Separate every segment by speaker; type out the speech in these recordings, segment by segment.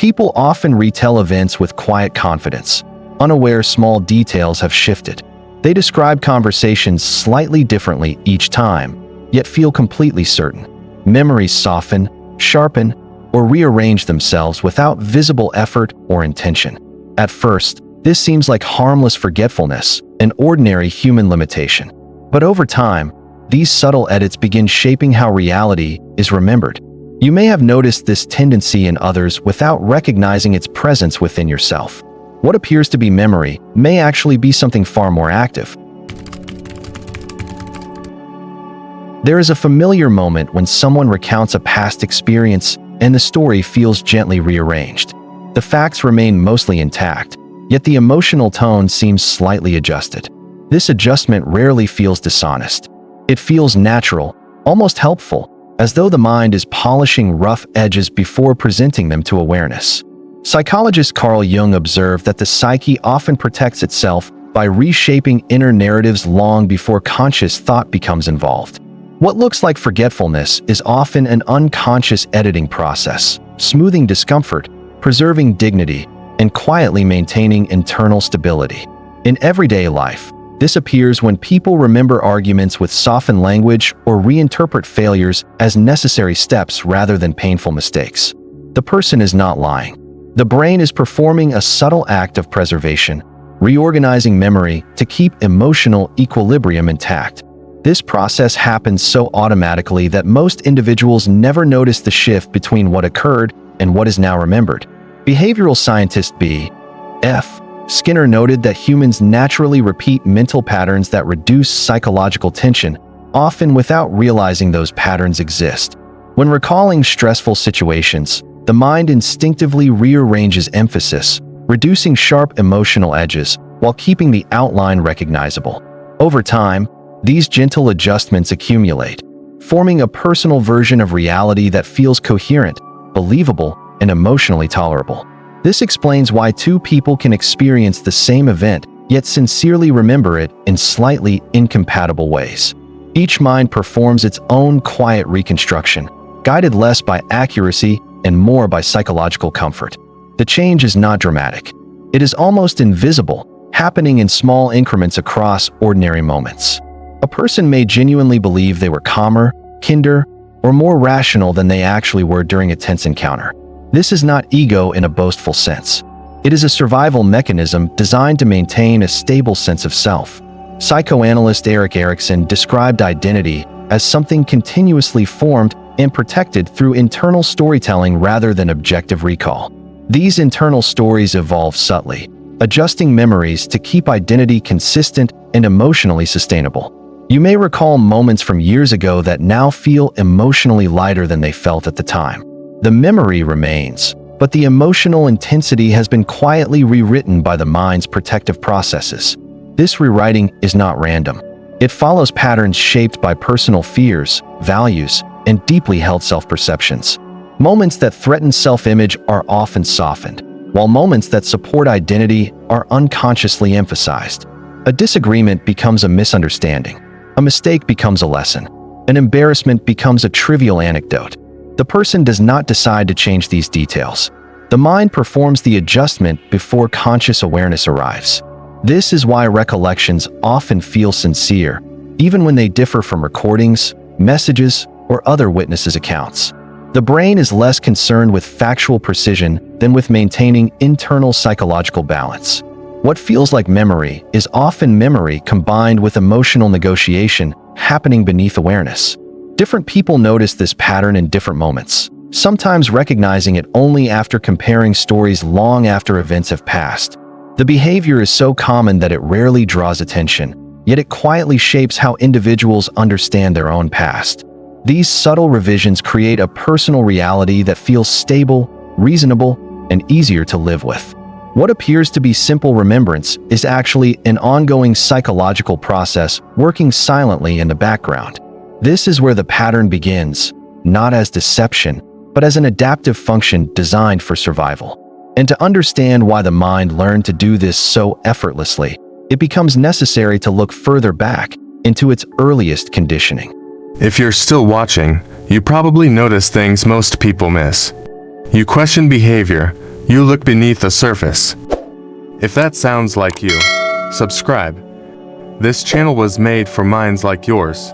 Speaker 1: People often retell events with quiet confidence, unaware small details have shifted. They describe conversations slightly differently each time, yet feel completely certain. Memories soften, sharpen, or rearrange themselves without visible effort or intention. At first, this seems like harmless forgetfulness, an ordinary human limitation. But over time, these subtle edits begin shaping how reality is remembered. You may have noticed this tendency in others without recognizing its presence within yourself. What appears to be memory may actually be something far more active. There is a familiar moment when someone recounts a past experience and the story feels gently rearranged. The facts remain mostly intact, yet the emotional tone seems slightly adjusted. This adjustment rarely feels dishonest. It feels natural, almost helpful, as though the mind is polishing rough edges before presenting them to awareness. Psychologist Carl Jung observed that the psyche often protects itself by reshaping inner narratives long before conscious thought becomes involved. What looks like forgetfulness is often an unconscious editing process, smoothing discomfort, preserving dignity, and quietly maintaining internal stability. In everyday life, this appears when people remember arguments with softened language or reinterpret failures as necessary steps rather than painful mistakes. The person is not lying. The brain is performing a subtle act of preservation, reorganizing memory to keep emotional equilibrium intact. This process happens so automatically that most individuals never notice the shift between what occurred and what is now remembered. Behavioral scientist B.F. Skinner noted that humans naturally repeat mental patterns that reduce psychological tension, often without realizing those patterns exist. When recalling stressful situations, the mind instinctively rearranges emphasis, reducing sharp emotional edges while keeping the outline recognizable. Over time, these gentle adjustments accumulate, forming a personal version of reality that feels coherent, believable, and emotionally tolerable. This explains why two people can experience the same event, yet sincerely remember it in slightly incompatible ways. Each mind performs its own quiet reconstruction, guided less by accuracy and more by psychological comfort. The change is not dramatic. It is almost invisible, happening in small increments across ordinary moments. A person may genuinely believe they were calmer, kinder, or more rational than they actually were during a tense encounter. This is not ego in a boastful sense. It is a survival mechanism designed to maintain a stable sense of self. Psychoanalyst Erikson described identity as something continuously formed and protected through internal storytelling rather than objective recall. These internal stories evolve subtly, adjusting memories to keep identity consistent and emotionally sustainable. You may recall moments from years ago that now feel emotionally lighter than they felt at the time. The memory remains, but the emotional intensity has been quietly rewritten by the mind's protective processes. This rewriting is not random. It follows patterns shaped by personal fears, values, and deeply held self-perceptions. Moments that threaten self-image are often softened, while moments that support identity are unconsciously emphasized. A disagreement becomes a misunderstanding. A mistake becomes a lesson. An embarrassment becomes a trivial anecdote. The person does not decide to change these details. The mind performs the adjustment before conscious awareness arrives. This is why recollections often feel sincere, even when they differ from recordings, messages, or other witnesses' accounts. The brain is less concerned with factual precision than with maintaining internal psychological balance. What feels like memory is often memory combined with emotional negotiation happening beneath awareness. Different people notice this pattern in different moments, sometimes recognizing it only after comparing stories long after events have passed. The behavior is so common that it rarely draws attention, yet it quietly shapes how individuals understand their own past. These subtle revisions create a personal reality that feels stable, reasonable, and easier to live with. What appears to be simple remembrance is actually an ongoing psychological process working silently in the background. This is where the pattern begins, not as deception, but as an adaptive function designed for survival. And to understand why the mind learned to do this so effortlessly, it becomes necessary to look further back into its earliest conditioning.
Speaker 2: If you're still watching, you probably notice things most people miss. You question behavior, You look beneath the surface. If that sounds like you, subscribe. This channel was made for minds like yours.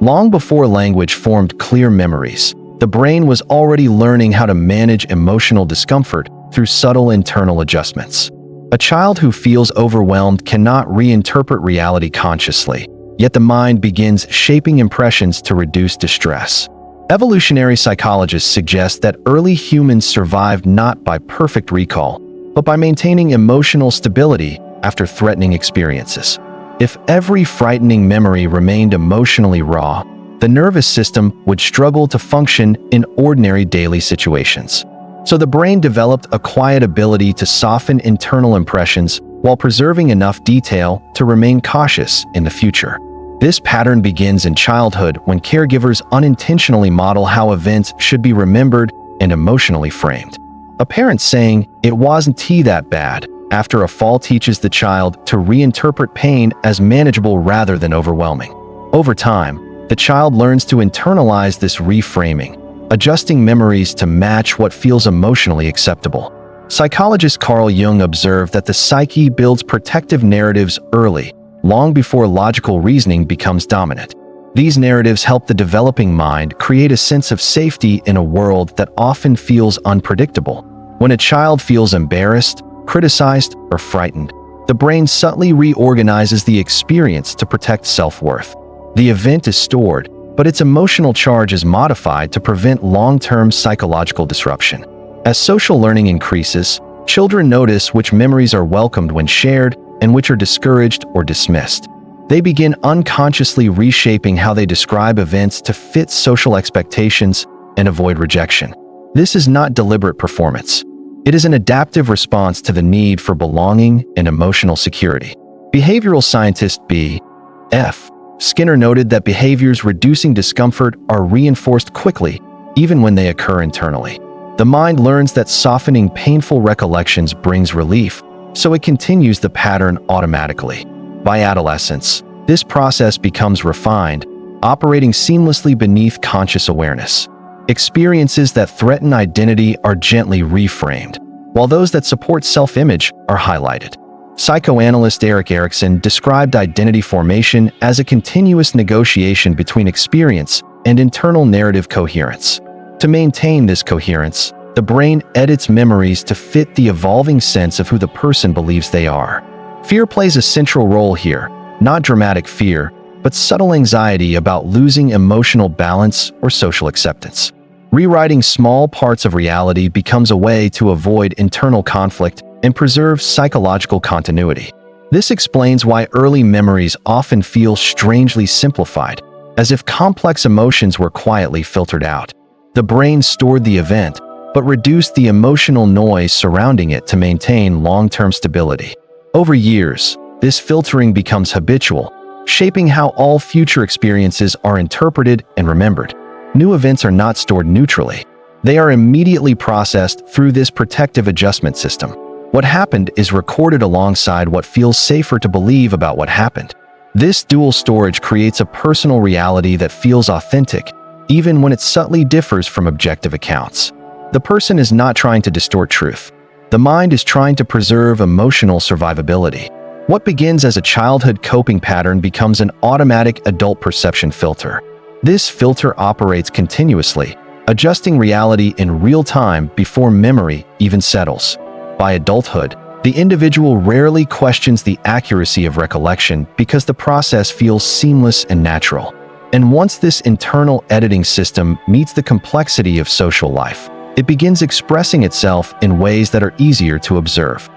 Speaker 1: Long before language formed clear memories, the brain was already learning how to manage emotional discomfort through subtle internal adjustments. A child who feels overwhelmed cannot reinterpret reality consciously, yet the mind begins shaping impressions to reduce distress. Evolutionary psychologists suggest that early humans survived not by perfect recall, but by maintaining emotional stability after threatening experiences. If every frightening memory remained emotionally raw, the nervous system would struggle to function in ordinary daily situations. So the brain developed a quiet ability to soften internal impressions while preserving enough detail to remain cautious in the future. This pattern begins in childhood when caregivers unintentionally model how events should be remembered and emotionally framed. A parent saying, "It wasn't that bad," after a fall teaches the child to reinterpret pain as manageable rather than overwhelming. Over time, the child learns to internalize this reframing, adjusting memories to match what feels emotionally acceptable. Psychologist Carl Jung observed that the psyche builds protective narratives early, long before logical reasoning becomes dominant. These narratives help the developing mind create a sense of safety in a world that often feels unpredictable. When a child feels embarrassed, criticized, or frightened, the brain subtly reorganizes the experience to protect self-worth. The event is stored, but its emotional charge is modified to prevent long-term psychological disruption. As social learning increases, children notice which memories are welcomed when shared and which are discouraged or dismissed. They begin unconsciously reshaping how they describe events to fit social expectations and avoid rejection. This is not deliberate performance. It is an adaptive response to the need for belonging and emotional security. Behavioral scientist B.F. Skinner noted that behaviors reducing discomfort are reinforced quickly, even when they occur internally. The mind learns that softening painful recollections brings relief, so it continues the pattern automatically. By adolescence, this process becomes refined, operating seamlessly beneath conscious awareness. Experiences that threaten identity are gently reframed, while those that support self-image are highlighted. Psychoanalyst Erikson described identity formation as a continuous negotiation between experience and internal narrative coherence. To maintain this coherence, the brain edits memories to fit the evolving sense of who the person believes they are. Fear plays a central role here, not dramatic fear, but subtle anxiety about losing emotional balance or social acceptance. Rewriting small parts of reality becomes a way to avoid internal conflict and preserve psychological continuity. This explains why early memories often feel strangely simplified, as if complex emotions were quietly filtered out. The brain stored the event, but reduced the emotional noise surrounding it to maintain long-term stability. Over years, this filtering becomes habitual, shaping how all future experiences are interpreted and remembered. New events are not stored neutrally. They are immediately processed through this protective adjustment system. What happened is recorded alongside what feels safer to believe about what happened. This dual storage creates a personal reality that feels authentic, even when it subtly differs from objective accounts. The person is not trying to distort truth. The mind is trying to preserve emotional survivability. What begins as a childhood coping pattern becomes an automatic adult perception filter. This filter operates continuously, adjusting reality in real time before memory even settles. By adulthood, the individual rarely questions the accuracy of recollection because the process feels seamless and natural. And once this internal editing system meets the complexity of social life, it begins expressing itself in ways that are easier to observe.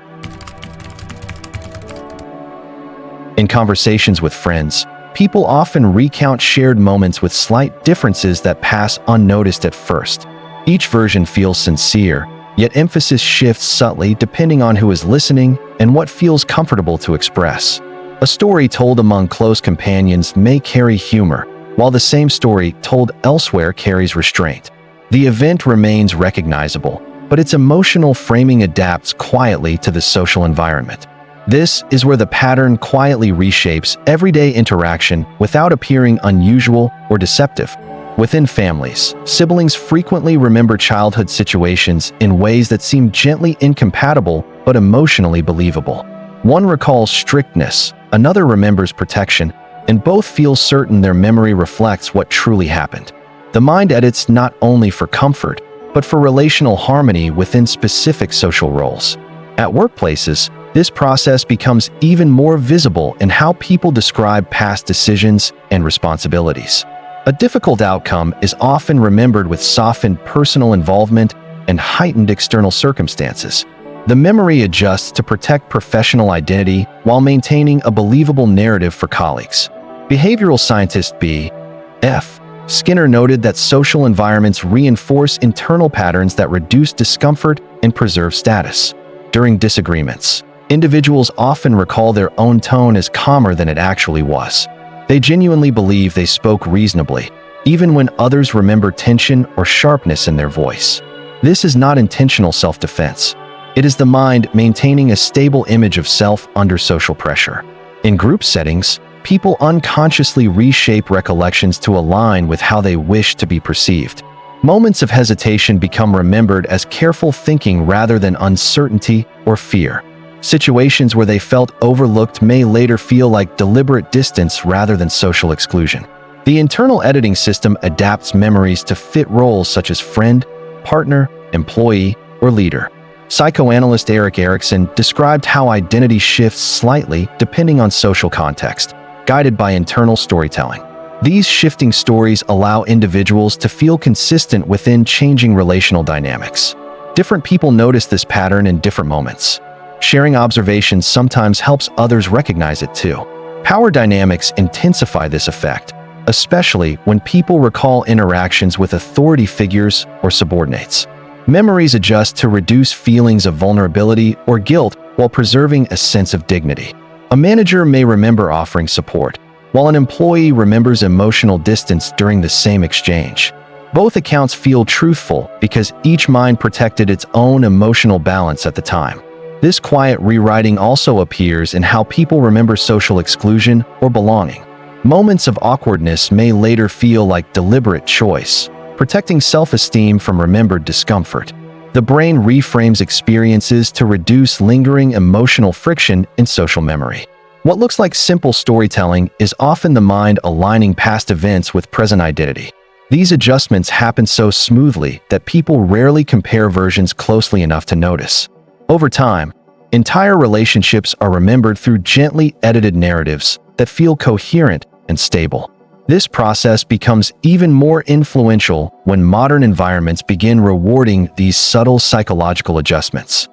Speaker 1: In conversations with friends, people often recount shared moments with slight differences that pass unnoticed at first. Each version feels sincere, yet emphasis shifts subtly depending on who is listening and what feels comfortable to express. A story told among close companions may carry humor, while the same story told elsewhere carries restraint. The event remains recognizable, but its emotional framing adapts quietly to the social environment. This is where the pattern quietly reshapes everyday interaction without appearing unusual or deceptive. Within families, siblings frequently remember childhood situations in ways that seem gently incompatible but emotionally believable. One recalls strictness, another remembers protection, and both feel certain their memory reflects what truly happened. The mind edits not only for comfort, but for relational harmony within specific social roles. At workplaces, this process becomes even more visible in how people describe past decisions and responsibilities. A difficult outcome is often remembered with softened personal involvement and heightened external circumstances. The memory adjusts to protect professional identity while maintaining a believable narrative for colleagues. Behavioral scientist B.F. Skinner noted that social environments reinforce internal patterns that reduce discomfort and preserve status. During disagreements, individuals often recall their own tone as calmer than it actually was. They genuinely believe they spoke reasonably, even when others remember tension or sharpness in their voice. This is not intentional self-defense. It is the mind maintaining a stable image of self under social pressure. In group settings, people unconsciously reshape recollections to align with how they wish to be perceived. Moments of hesitation become remembered as careful thinking rather than uncertainty or fear. Situations where they felt overlooked may later feel like deliberate distance rather than social exclusion. The internal editing system adapts memories to fit roles such as friend, partner, employee, or leader. Psychoanalyst Erikson described how identity shifts slightly depending on social context, guided by internal storytelling. These shifting stories allow individuals to feel consistent within changing relational dynamics. Different people notice this pattern in different moments. Sharing observations sometimes helps others recognize it too. Power dynamics intensify this effect, especially when people recall interactions with authority figures or subordinates. Memories adjust to reduce feelings of vulnerability or guilt while preserving a sense of dignity. A manager may remember offering support, while an employee remembers emotional distance during the same exchange. Both accounts feel truthful because each mind protected its own emotional balance at the time. This quiet rewriting also appears in how people remember social exclusion or belonging. Moments of awkwardness may later feel like deliberate choice, protecting self-esteem from remembered discomfort. The brain reframes experiences to reduce lingering emotional friction in social memory. What looks like simple storytelling is often the mind aligning past events with present identity. These adjustments happen so smoothly that people rarely compare versions closely enough to notice. Over time, entire relationships are remembered through gently edited narratives that feel coherent and stable. This process becomes even more influential when modern environments begin rewarding these subtle psychological adjustments.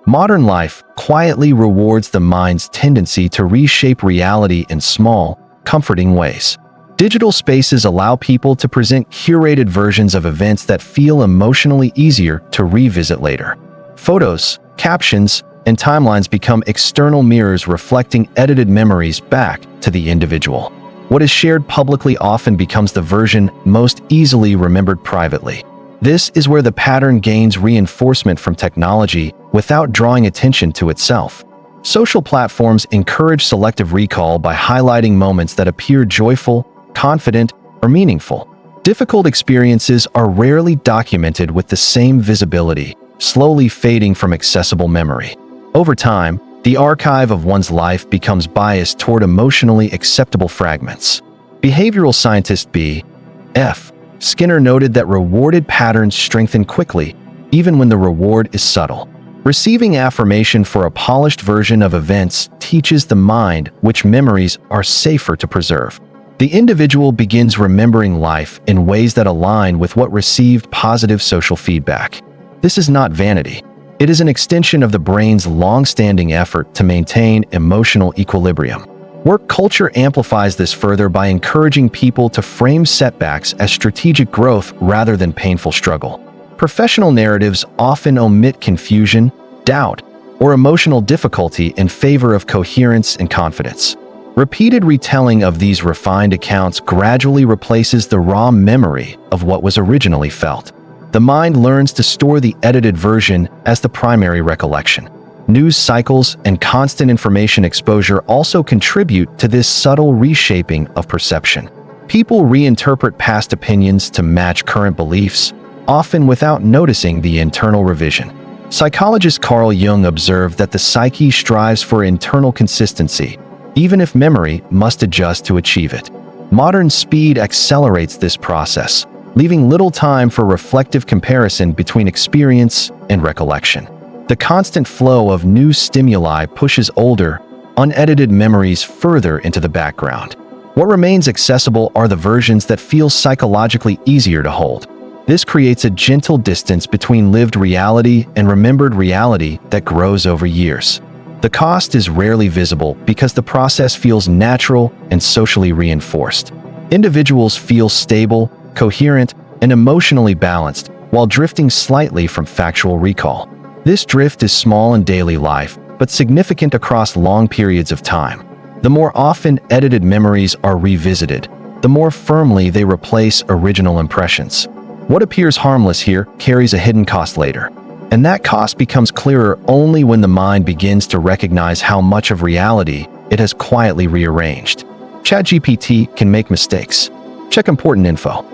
Speaker 1: Modern life quietly rewards the mind's tendency to reshape reality in small, comforting ways. Digital spaces allow people to present curated versions of events that feel emotionally easier to revisit later. Photos, captions, and timelines become external mirrors reflecting edited memories back to the individual. What is shared publicly often becomes the version most easily remembered privately. This is where the pattern gains reinforcement from technology without drawing attention to itself. Social platforms encourage selective recall by highlighting moments that appear joyful, confident, or meaningful. Difficult experiences are rarely documented with the same visibility, slowly fading from accessible memory. Over time, the archive of one's life becomes biased toward emotionally acceptable fragments. Behavioral scientist B.F. Skinner noted that rewarded patterns strengthen quickly, even when the reward is subtle. Receiving affirmation for a polished version of events teaches the mind which memories are safer to preserve. The individual begins remembering life in ways that align with what received positive social feedback. This is not vanity. It is an extension of the brain's long-standing effort to maintain emotional equilibrium. Work culture amplifies this further by encouraging people to frame setbacks as strategic growth rather than painful struggle. Professional narratives often omit confusion, doubt, or emotional difficulty in favor of coherence and confidence. Repeated retelling of these refined accounts gradually replaces the raw memory of what was originally felt. The mind learns to store the edited version as the primary recollection. News cycles and constant information exposure also contribute to this subtle reshaping of perception. People reinterpret past opinions to match current beliefs, often without noticing the internal revision. Psychologist Carl Jung observed that the psyche strives for internal consistency, even if memory must adjust to achieve it. Modern speed accelerates this process, leaving little time for reflective comparison between experience and recollection. The constant flow of new stimuli pushes older, unedited memories further into the background. What remains accessible are the versions that feel psychologically easier to hold. This creates a gentle distance between lived reality and remembered reality that grows over years. The cost is rarely visible because the process feels natural and socially reinforced. Individuals feel stable, coherent, and emotionally balanced while drifting slightly from factual recall. This drift is small in daily life, but significant across long periods of time. The more often edited memories are revisited, the more firmly they replace original impressions. What appears harmless here carries a hidden cost later, and that cost becomes clearer only when the mind begins to recognize how much of reality it has quietly rearranged. ChatGPT can make mistakes. Check important info.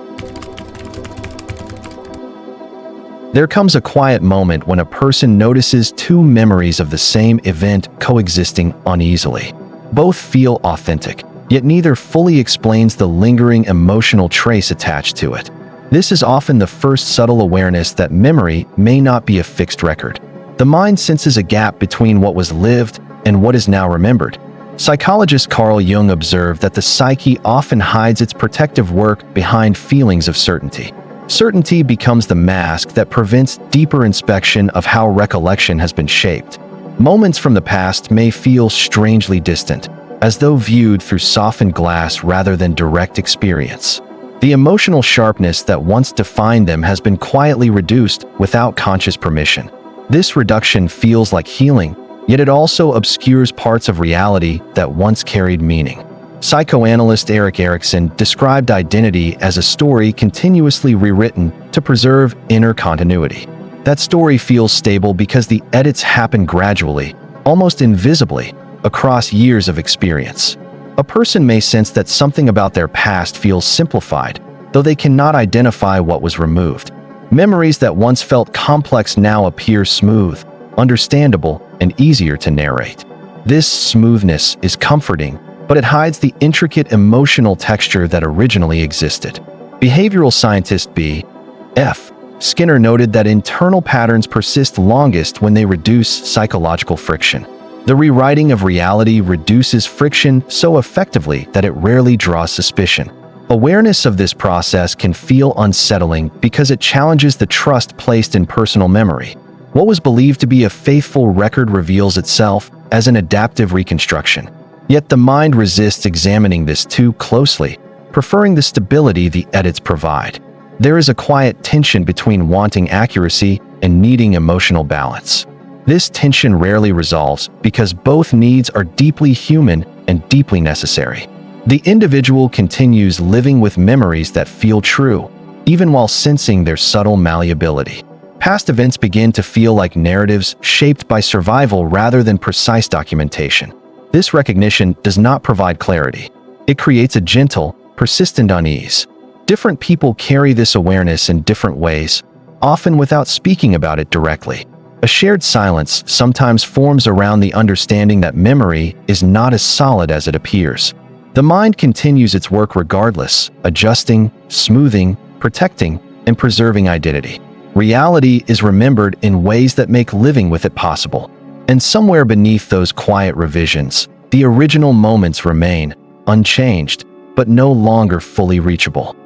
Speaker 1: There comes a quiet moment when a person notices two memories of the same event coexisting uneasily. Both feel authentic, yet neither fully explains the lingering emotional trace attached to it. This is often the first subtle awareness that memory may not be a fixed record. The mind senses a gap between what was lived and what is now remembered. Psychologist Carl Jung observed that the psyche often hides its protective work behind feelings of certainty. Certainty becomes the mask that prevents deeper inspection of how recollection has been shaped. Moments from the past may feel strangely distant, as though viewed through softened glass rather than direct experience. The emotional sharpness that once defined them has been quietly reduced without conscious permission. This reduction feels like healing, yet it also obscures parts of reality that once carried meaning. Psychoanalyst Erikson described identity as a story continuously rewritten to preserve inner continuity. That story feels stable because the edits happen gradually, almost invisibly, across years of experience. A person may sense that something about their past feels simplified, though they cannot identify what was removed. Memories that once felt complex now appear smooth, understandable, and easier to narrate. This smoothness is comforting, but it hides the intricate emotional texture that originally existed. Behavioral scientist B.F. Skinner noted that internal patterns persist longest when they reduce psychological friction. The rewriting of reality reduces friction so effectively that it rarely draws suspicion. Awareness of this process can feel unsettling because it challenges the trust placed in personal memory. What was believed to be a faithful record reveals itself as an adaptive reconstruction. Yet the mind resists examining this too closely, preferring the stability the edits provide. There is a quiet tension between wanting accuracy and needing emotional balance. This tension rarely resolves because both needs are deeply human and deeply necessary. The individual continues living with memories that feel true, even while sensing their subtle malleability. Past events begin to feel like narratives shaped by survival rather than precise documentation. This recognition does not provide clarity. It creates a gentle, persistent unease. Different people carry this awareness in different ways, often without speaking about it directly. A shared silence sometimes forms around the understanding that memory is not as solid as it appears. The mind continues its work regardless, adjusting, smoothing, protecting, and preserving identity. Reality is remembered in ways that make living with it possible. And somewhere beneath those quiet revisions, the original moments remain, unchanged, but no longer fully reachable.